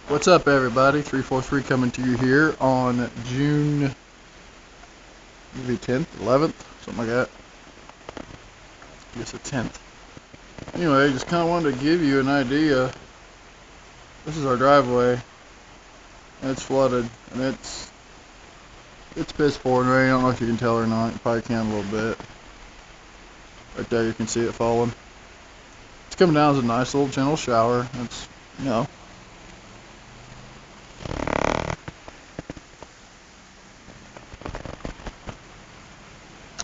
What's up, everybody? 343 coming to you here on June maybe 10th, 11th, something like that. I guess the 10th. Anyway, just kind of wanted to give you an idea. This is our driveway, and it's flooded, and it's piss pouring rain. I don't know if you can tell or not. You probably can a little bit. Right there, you can see it falling. It's coming down as a nice little gentle shower. It's, you know.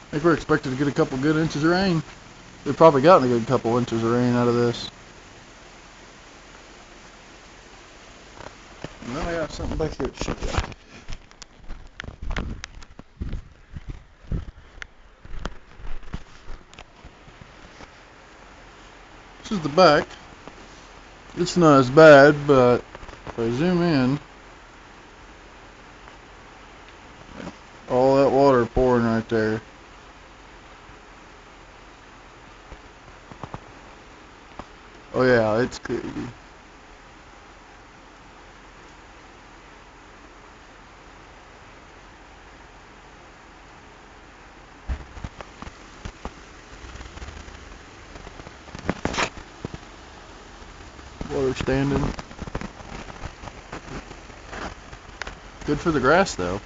I think we're expected to get a couple good inches of rain. We've probably gotten a good couple inches of rain out of this. And then I got something back here to show you. This is the back. It's not as bad, but if I zoom in, all that water pouring right there. Oh yeah, it's crazy. Water standing. Good for the grass though.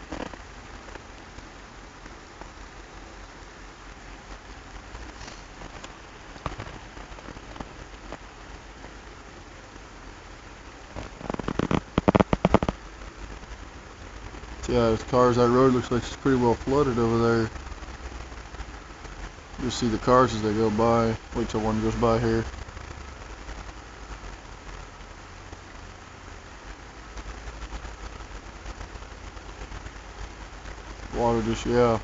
Yeah, as cars, that road looks like it's pretty well flooded over there. You'll see the cars as they go by. Wait till one goes by here. Water just, yeah.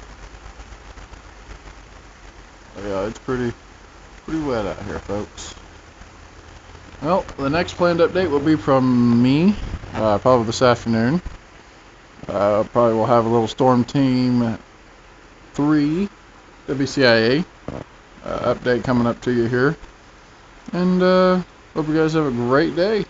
Yeah, it's pretty wet out here, folks. Well, the next planned update will be from me, probably this afternoon. Probably will have a little Storm Team 3 WCIA update coming up to you here. And hope you guys have a great day.